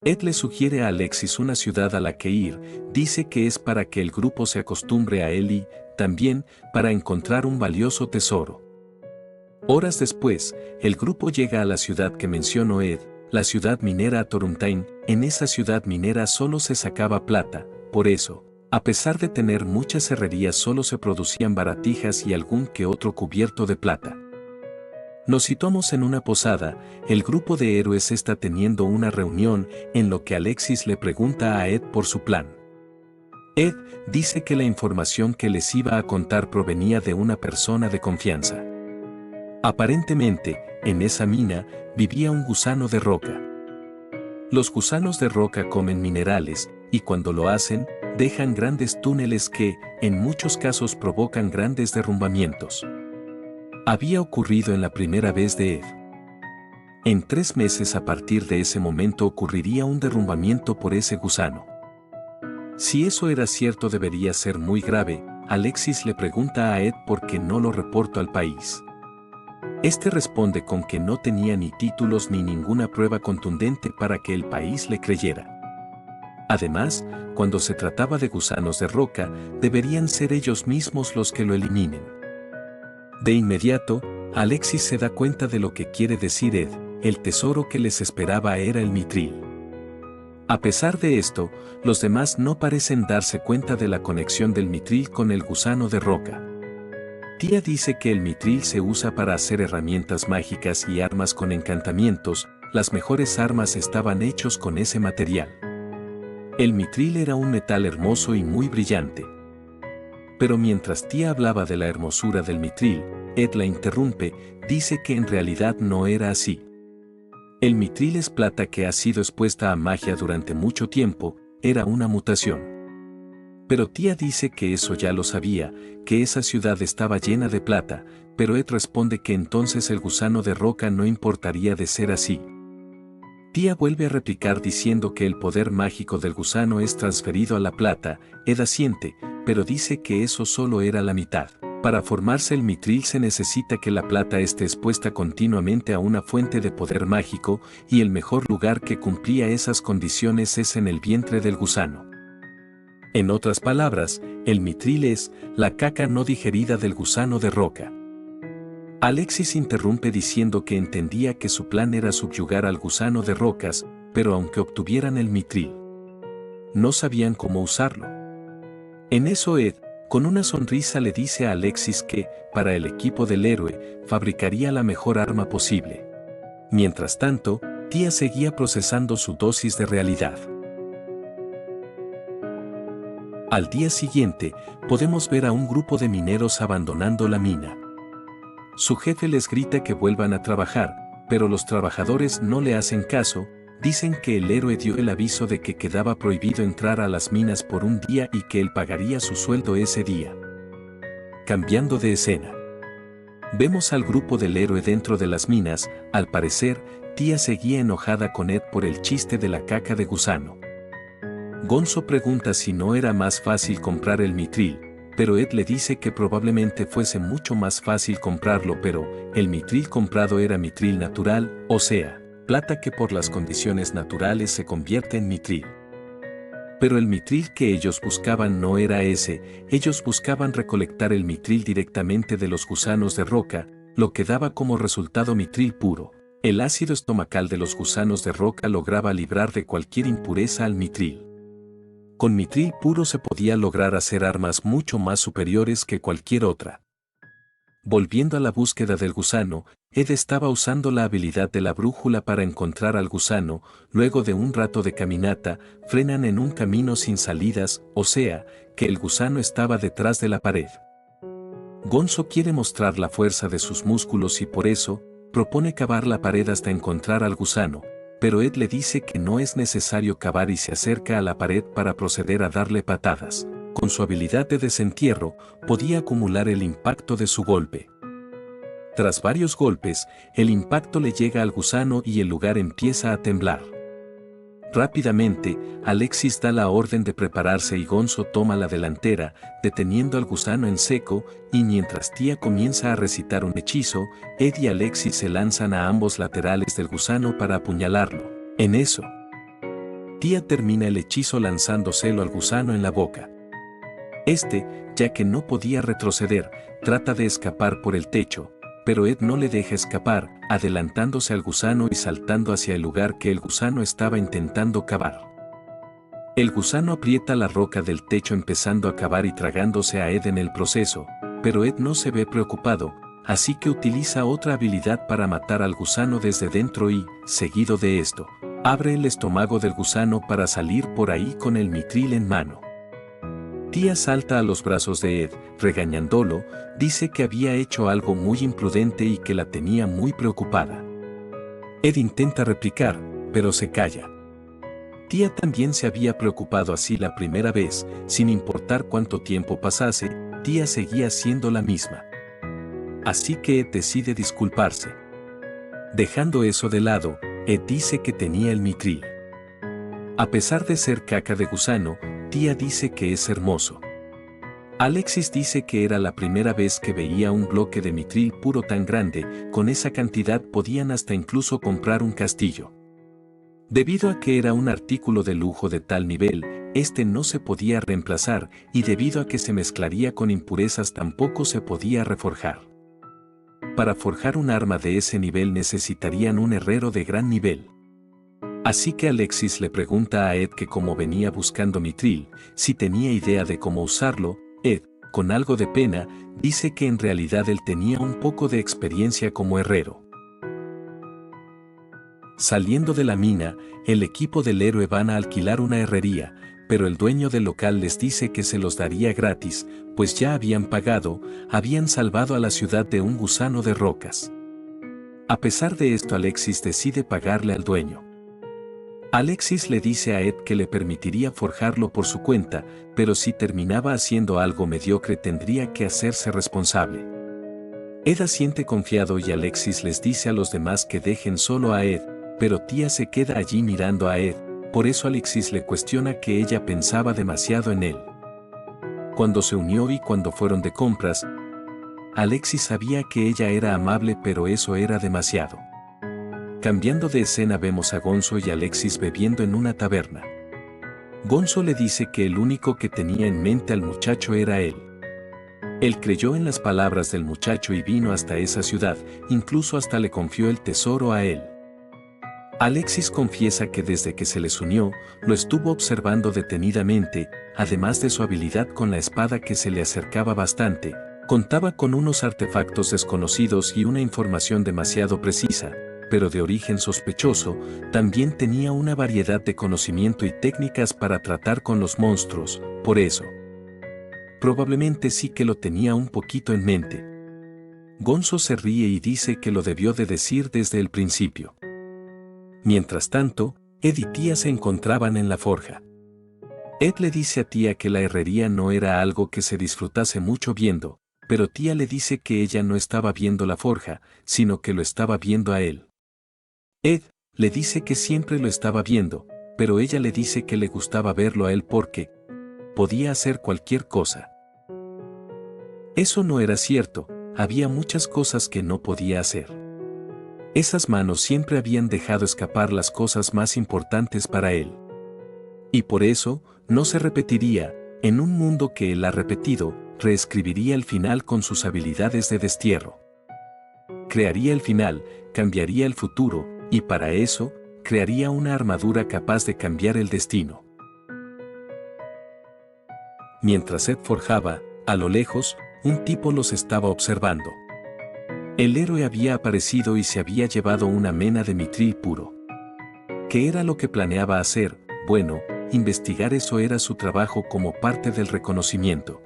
Ed le sugiere a Alexis una ciudad a la que ir, dice que es para que el grupo se acostumbre a él y, también, para encontrar un valioso tesoro. Horas después, el grupo llega a la ciudad que mencionó Ed, la ciudad minera Toruntain. En esa ciudad minera solo se sacaba plata, por eso, a pesar de tener muchas herrerías solo se producían baratijas y algún que otro cubierto de plata. Nos situamos en una posada, el grupo de héroes está teniendo una reunión en lo que Alexis le pregunta a Ed por su plan. Ed dice que la información que les iba a contar provenía de una persona de confianza. Aparentemente, en esa mina, vivía un gusano de roca. Los gusanos de roca comen minerales, y cuando lo hacen, dejan grandes túneles que, en muchos casos provocan grandes derrumbamientos. Había ocurrido en la primera vez de Ed. En 3 meses a partir de ese momento ocurriría un derrumbamiento por ese gusano. Si eso era cierto debería ser muy grave. Alexis le pregunta a Ed por qué no lo reportó al país. Este responde con que no tenía ni títulos ni ninguna prueba contundente para que el país le creyera. Además, cuando se trataba de gusanos de roca, deberían ser ellos mismos los que lo eliminen. De inmediato, Alexis se da cuenta de lo que quiere decir Ed, el tesoro que les esperaba era el mitril. A pesar de esto, los demás no parecen darse cuenta de la conexión del mitril con el gusano de roca. Tia dice que el mitril se usa para hacer herramientas mágicas y armas con encantamientos, las mejores armas estaban hechos con ese material. El mitril era un metal hermoso y muy brillante. Pero mientras Tia hablaba de la hermosura del mitril, Ed la interrumpe, dice que en realidad no era así. El mitril es plata que ha sido expuesta a magia durante mucho tiempo, era una mutación. Pero Tia dice que eso ya lo sabía, que esa ciudad estaba llena de plata, pero Ed responde que entonces el gusano de roca no importaría de ser así. Tia vuelve a replicar diciendo que el poder mágico del gusano es transferido a la plata. Ed asiente, pero dice que eso solo era la mitad. Para formarse el mitril se necesita que la plata esté expuesta continuamente a una fuente de poder mágico, y el mejor lugar que cumplía esas condiciones es en el vientre del gusano. En otras palabras, el mitril es la caca no digerida del gusano de roca. Alexis interrumpe diciendo que entendía que su plan era subyugar al gusano de rocas, pero aunque obtuvieran el mitril, no sabían cómo usarlo. En eso Ed, con una sonrisa le dice a Alexis que, para el equipo del héroe, fabricaría la mejor arma posible. Mientras tanto, Tia seguía procesando su dosis de realidad. Al día siguiente, podemos ver a un grupo de mineros abandonando la mina. Su jefe les grita que vuelvan a trabajar, pero los trabajadores no le hacen caso, dicen que el héroe dio el aviso de que quedaba prohibido entrar a las minas por un día y que él pagaría su sueldo ese día. Cambiando de escena. Vemos al grupo del héroe dentro de las minas, al parecer, Tia seguía enojada con Ed por el chiste de la caca de gusano. Gonzo pregunta si no era más fácil comprar el mitril, pero Ed le dice que probablemente fuese mucho más fácil comprarlo, pero el mitril comprado era mitril natural, o sea, plata que por las condiciones naturales se convierte en mitril. Pero el mitril que ellos buscaban no era ese, ellos buscaban recolectar el mitril directamente de los gusanos de roca, lo que daba como resultado mitril puro. El ácido estomacal de los gusanos de roca lograba librar de cualquier impureza al mitril. Con mitril puro se podía lograr hacer armas mucho más superiores que cualquier otra. Volviendo a la búsqueda del gusano, Ed estaba usando la habilidad de la brújula para encontrar al gusano. Luego de un rato de caminata, frenan en un camino sin salidas, o sea, que el gusano estaba detrás de la pared. Gonzo quiere mostrar la fuerza de sus músculos y por eso, propone cavar la pared hasta encontrar al gusano, pero Ed le dice que no es necesario cavar y se acerca a la pared para proceder a darle patadas. Con su habilidad de desentierro, podía acumular el impacto de su golpe. Tras varios golpes, el impacto le llega al gusano y el lugar empieza a temblar. Rápidamente, Alexis da la orden de prepararse y Gonzo toma la delantera, deteniendo al gusano en seco, y mientras Tia comienza a recitar un hechizo, Ed y Alexis se lanzan a ambos laterales del gusano para apuñalarlo. En eso, Tía termina el hechizo lanzándoselo al gusano en la boca. Este, ya que no podía retroceder, trata de escapar por el techo, pero Ed no le deja escapar, adelantándose al gusano y saltando hacia el lugar que el gusano estaba intentando cavar. El gusano aprieta la roca del techo empezando a cavar y tragándose a Ed en el proceso, pero Ed no se ve preocupado, así que utiliza otra habilidad para matar al gusano desde dentro y, seguido de esto, abre el estómago del gusano para salir por ahí con el mitril en mano. Tía salta a los brazos de Ed, regañándolo, dice que había hecho algo muy imprudente y que la tenía muy preocupada. Ed intenta replicar, pero se calla. Tía también se había preocupado así la primera vez, sin importar cuánto tiempo pasase, Tía seguía siendo la misma. Así que Ed decide disculparse. Dejando eso de lado, Ed dice que tenía el mitril. A pesar de ser caca de gusano, Tía dice que es hermoso. Alexis dice que era la primera vez que veía un bloque de mitril puro tan grande, con esa cantidad podían hasta incluso comprar un castillo. Debido a que era un artículo de lujo de tal nivel, este no se podía reemplazar y debido a que se mezclaría con impurezas tampoco se podía reforjar. Para forjar un arma de ese nivel necesitarían un herrero de gran nivel. Así que Alexis le pregunta a Ed que como venía buscando mitril, si tenía idea de cómo usarlo. Ed, con algo de pena, dice que en realidad él tenía un poco de experiencia como herrero. Saliendo de la mina, el equipo del héroe van a alquilar una herrería, pero el dueño del local les dice que se los daría gratis, pues ya habían pagado, habían salvado a la ciudad de un gusano de rocas. A pesar de esto Alexis decide pagarle al dueño. Alexis le dice a Ed que le permitiría forjarlo por su cuenta, pero si terminaba haciendo algo mediocre tendría que hacerse responsable. Ed asiente confiado y Alexis les dice a los demás que dejen solo a Ed, pero Tía se queda allí mirando a Ed, por eso Alexis le cuestiona que ella pensaba demasiado en él. Cuando se unió y cuando fueron de compras, Alexis sabía que ella era amable pero eso era demasiado. Cambiando de escena vemos a Gonzo y Alexis bebiendo en una taberna. Gonzo le dice que el único que tenía en mente al muchacho era él. Él creyó en las palabras del muchacho y vino hasta esa ciudad, incluso hasta le confió el tesoro a él. Alexis confiesa que desde que se les unió, lo estuvo observando detenidamente, además de su habilidad con la espada que se le acercaba bastante, contaba con unos artefactos desconocidos y una información demasiado precisa, pero de origen sospechoso, también tenía una variedad de conocimiento y técnicas para tratar con los monstruos, por eso. Probablemente sí que lo tenía un poquito en mente. Gonzo se ríe y dice que lo debió de decir desde el principio. Mientras tanto, Ed y Tía se encontraban en la forja. Ed le dice a Tía que la herrería no era algo que se disfrutase mucho viendo, pero Tía le dice que ella no estaba viendo la forja, sino que lo estaba viendo a él. Ed le dice que siempre lo estaba viendo, pero ella le dice que le gustaba verlo a él porque podía hacer cualquier cosa. Eso no era cierto, había muchas cosas que no podía hacer. Esas manos siempre habían dejado escapar las cosas más importantes para él. Y por eso, no se repetiría, en un mundo que él ha repetido, reescribiría el final con sus habilidades de destierro. Crearía el final, cambiaría el futuro, y para eso, crearía una armadura capaz de cambiar el destino. Mientras Ed forjaba, a lo lejos, un tipo los estaba observando. El héroe había aparecido y se había llevado una mena de mitril puro. ¿Qué era lo que planeaba hacer? Bueno, investigar eso era su trabajo como parte del reconocimiento.